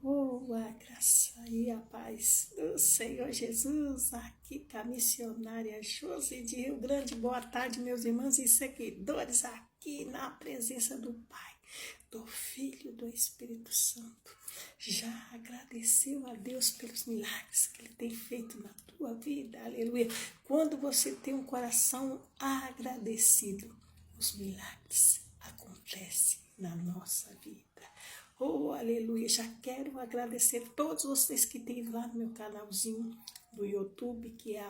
Oh, a graça e a paz do Senhor Jesus, aqui com a missionária Josi de Rio Grande. Boa tarde, meus irmãos e seguidores, aqui na presença do Pai, do Filho e do Espírito Santo. Já agradeceu a Deus pelos milagres que Ele tem feito na tua vida, aleluia. Quando você tem um coração agradecido, os milagres acontecem na nossa vida. Oh, aleluia, já quero agradecer a todos vocês que têm lá no meu canalzinho do YouTube, que é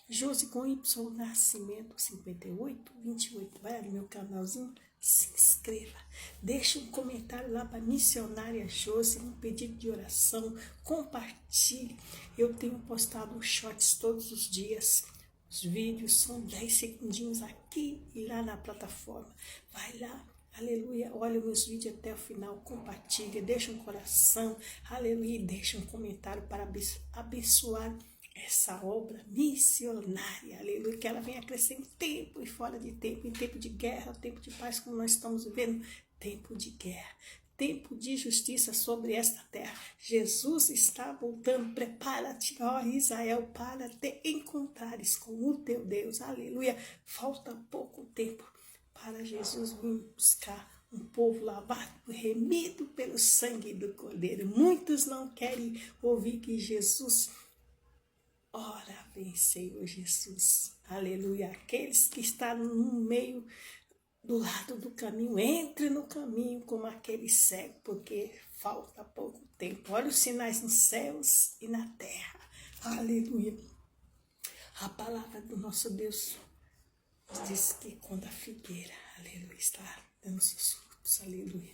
Josi com Y Nascimento 5828. Vai no meu canalzinho, se inscreva, deixe um comentário lá para a missionária Josi, um pedido de oração, compartilhe. Eu tenho postado shorts todos os dias. Os vídeos são 10 segundinhos aqui e lá na plataforma. Vai lá. Aleluia, olha meus vídeos até o final, compartilha, deixa um coração, aleluia, deixa um comentário para abençoar essa obra missionária, aleluia, que ela venha crescer em tempo e fora de tempo, em tempo de guerra, tempo de paz, como nós estamos vivendo, tempo de guerra, tempo de justiça sobre esta terra. Jesus está voltando, prepara-te, ó Israel, para te encontrares com o teu Deus, aleluia, falta pouco tempo para Jesus vir buscar um povo lavado, remido pelo sangue do Cordeiro. Muitos não querem ouvir que Jesus, ora vem Senhor Jesus, aleluia. Aqueles que estão no meio, do lado do caminho, entre no caminho como aquele cego, porque falta pouco tempo. Olha os sinais nos céus e na terra, aleluia. A palavra do nosso Deus diz que quando a figueira, aleluia, está dando seus frutos, aleluia,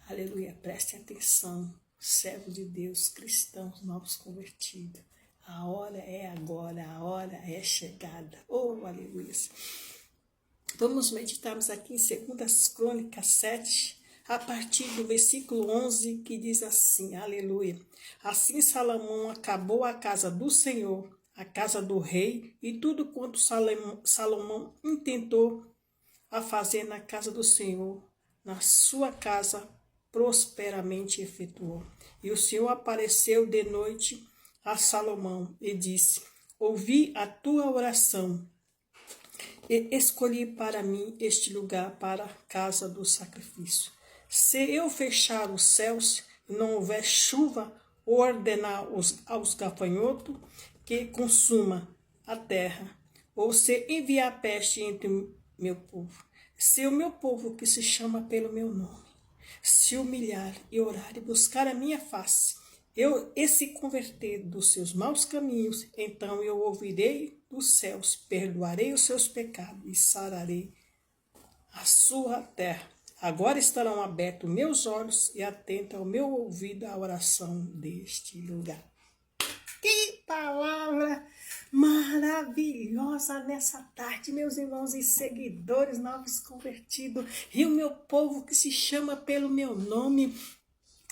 aleluia, preste atenção, servo de Deus, cristãos, novos convertidos, a hora é agora, a hora é chegada, oh, aleluia. Vamos meditarmos aqui em 2 Crônicas 7, a partir do versículo 11, que diz assim, aleluia, assim Salomão acabou a casa do Senhor, a casa do rei e tudo quanto Salomão intentou a fazer na casa do Senhor, na sua casa prosperamente efetuou. E o Senhor apareceu de noite a Salomão e disse, ouvi a tua oração e escolhi para mim este lugar para a casa do sacrifício. Se eu fechar os céus e não houver chuva, ou ordenar aos gafanhotos que consuma a terra, ou se enviar peste entre o meu povo, se o meu povo que se chama pelo meu nome, se humilhar e orar e buscar a minha face, e se converter dos seus maus caminhos, então eu ouvirei dos céus, perdoarei os seus pecados e sararei a sua terra. Agora estarão abertos meus olhos e atento ao meu ouvido à oração deste lugar. Que palavra maravilhosa nessa tarde, meus irmãos e seguidores, novos convertidos, e o meu povo que se chama pelo meu nome,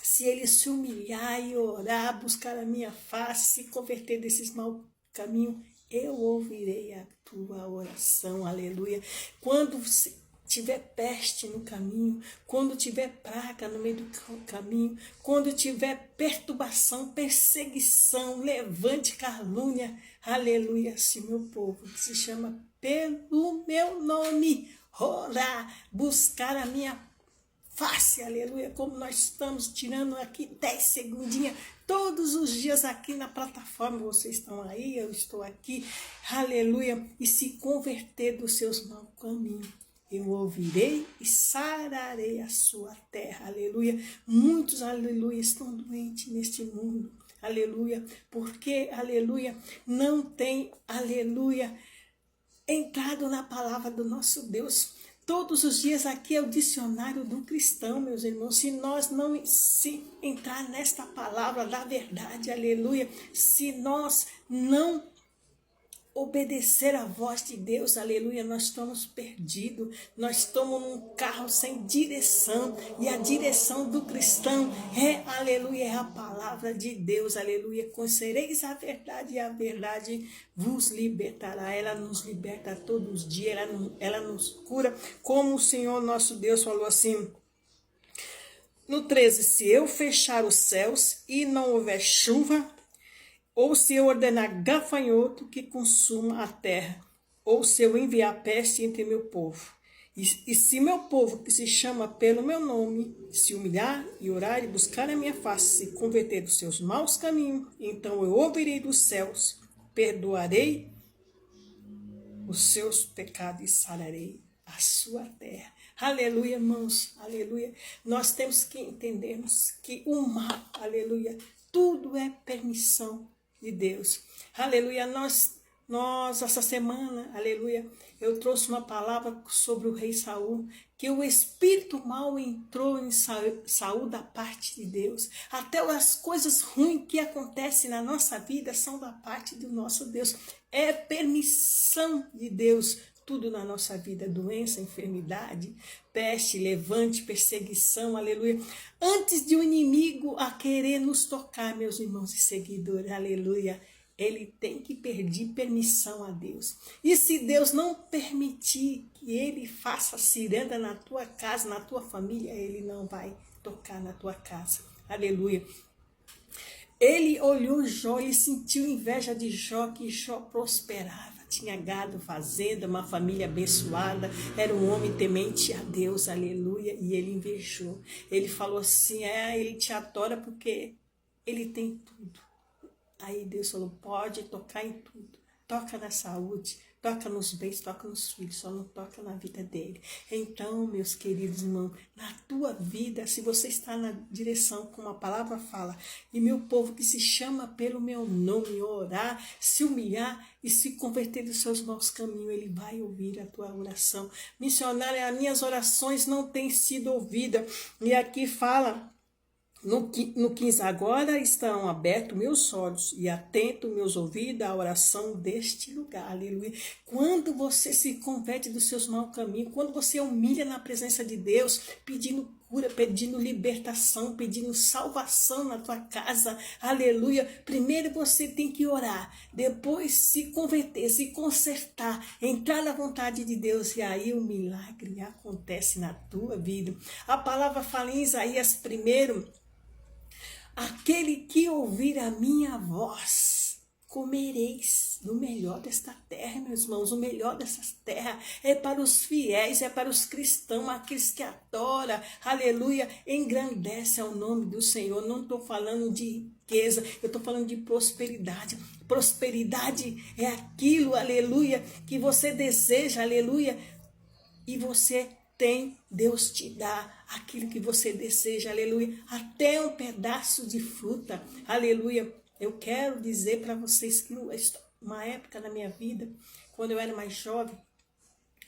se ele se humilhar e orar, buscar a minha face, se converter desses maus caminhos, eu ouvirei a tua oração, aleluia. Quando tiver peste no caminho, quando tiver praga no meio do caminho, quando tiver perturbação, perseguição, levante calúnia, aleluia, se meu povo que se chama pelo meu nome, orar, buscar a minha face, aleluia, como nós estamos tirando aqui 10 segundinhas, todos os dias aqui na plataforma, vocês estão aí, eu estou aqui, aleluia, e se converter dos seus maus caminhos, eu ouvirei e sararei a sua terra, aleluia. Muitos, aleluia, estão doentes neste mundo, aleluia, porque, aleluia, não tem, aleluia, entrado na palavra do nosso Deus. Todos os dias aqui é o dicionário do cristão, meus irmãos. Se nós não se entrar nesta palavra da verdade, aleluia, se nós não obedecer a voz de Deus, aleluia, nós estamos perdidos, nós estamos num carro sem direção, e a direção do cristão é, aleluia, é a palavra de Deus, aleluia, conhecereis a verdade e a verdade vos libertará, ela nos liberta todos os dias, ela nos cura, como o Senhor nosso Deus falou assim, No 13, se eu fechar os céus e não houver chuva, ou se eu ordenar gafanhoto que consuma a terra, ou se eu enviar peste entre meu povo. E se meu povo, que se chama pelo meu nome, se humilhar e orar e buscar a minha face, se converter dos seus maus caminhos, então eu ouvirei dos céus, perdoarei os seus pecados e sararei a sua terra. Aleluia, irmãos, aleluia. Nós temos que entendermos que o mal, aleluia, tudo é permissão de Deus. Aleluia, nós essa semana, aleluia, eu trouxe uma palavra sobre o rei Saul, que o espírito mal entrou em Saul da parte de Deus. Até as coisas ruins que acontecem na nossa vida são da parte do nosso Deus. É permissão de Deus tudo na nossa vida, doença, enfermidade, peste, levante, perseguição, aleluia. Antes de o inimigo a querer nos tocar, meus irmãos e seguidores, aleluia, ele tem que pedir permissão a Deus. E se Deus não permitir que ele faça ciranda na tua casa, na tua família, ele não vai tocar na tua casa, aleluia. Ele olhou Jó e sentiu inveja de Jó, que Jó prosperava. Tinha gado, fazenda, uma família abençoada, era um homem temente a Deus, aleluia, e ele invejou. Ele falou assim, ele te adora porque ele tem tudo. Aí Deus falou, pode tocar em tudo, toca na saúde, toca nos bens, toca nos filhos, só não toca na vida dele. Então, meus queridos irmãos, na tua vida, se você está na direção como a palavra fala, e meu povo que se chama pelo meu nome, orar, se humilhar e se converter dos seus maus caminhos, ele vai ouvir a tua oração. Missionária, as minhas orações não têm sido ouvidas. E aqui fala... No 15, agora estão abertos meus olhos e atentos meus ouvidos à oração deste lugar, aleluia. Quando você se converte dos seus maus caminhos, quando você humilha na presença de Deus, pedindo cura, pedindo libertação, pedindo salvação na tua casa, aleluia. Primeiro você tem que orar, depois se converter, se consertar, entrar na vontade de Deus e aí o milagre acontece na tua vida. A palavra fala em Isaías 1, aquele que ouvir a minha voz, comereis do melhor desta terra, meus irmãos. O melhor dessa terra é para os fiéis, é para os cristãos, aqueles que adoram, aleluia, engrandece ao nome do Senhor. Não estou falando de riqueza, eu estou falando de prosperidade. Prosperidade é aquilo, aleluia, que você deseja, aleluia, e você tem, Deus te dá aquilo que você deseja, aleluia, até um pedaço de fruta, aleluia. Eu quero dizer para vocês que uma época na minha vida, quando eu era mais jovem,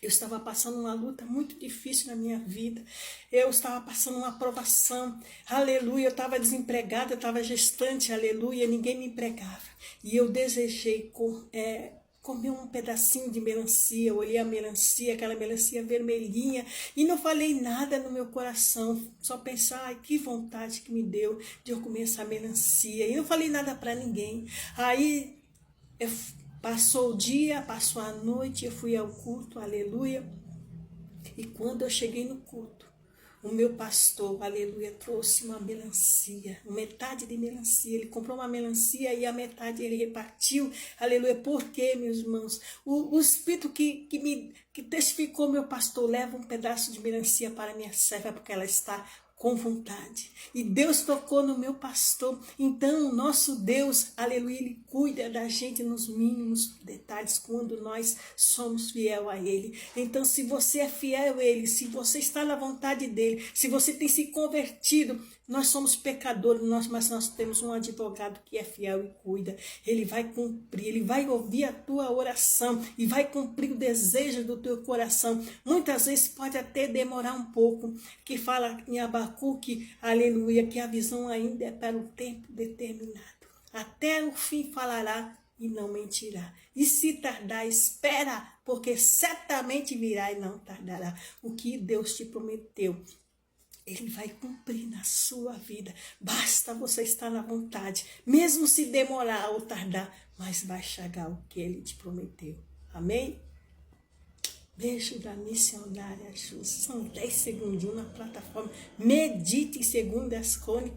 eu estava passando uma luta muito difícil na minha vida, eu estava passando uma provação, aleluia, eu estava desempregada, eu estava gestante, aleluia, ninguém me empregava, e eu desejei comer um pedacinho de melancia, eu olhei a melancia, aquela melancia vermelhinha, e não falei nada no meu coração, só pensar, ai, que vontade que me deu de eu comer essa melancia, e não falei nada para ninguém. Aí passou o dia, passou a noite, eu fui ao culto, aleluia, e quando eu cheguei no culto, o meu pastor, aleluia, trouxe uma melancia, metade de melancia. Ele comprou uma melancia e a metade ele repartiu, aleluia. Por quê, meus irmãos? O Espírito que testificou meu pastor, leva um pedaço de melancia para minha serva, porque ela está com vontade. E Deus tocou no meu pastor. Então, o nosso Deus, aleluia, ele cuida da gente nos mínimos detalhes quando nós somos fiel a ele. Então, se você é fiel a ele, se você está na vontade dele, se você tem se convertido, nós somos pecadores, mas nós temos um advogado que é fiel e cuida. Ele vai cumprir, ele vai ouvir a tua oração e vai cumprir o desejo do teu coração. Muitas vezes pode até demorar um pouco, que fala em Abacuque, aleluia, que a visão ainda é para o tempo determinado. Até o fim falará e não mentirá. E se tardar, espera, porque certamente virá e não tardará. O que Deus te prometeu, ele vai cumprir na sua vida. Basta você estar na vontade, mesmo se demorar ou tardar, mas vai chegar o que ele te prometeu. Amém? Beijo da missionária Ju. São 10 segundinhos na plataforma. Medite segundo as crônicas.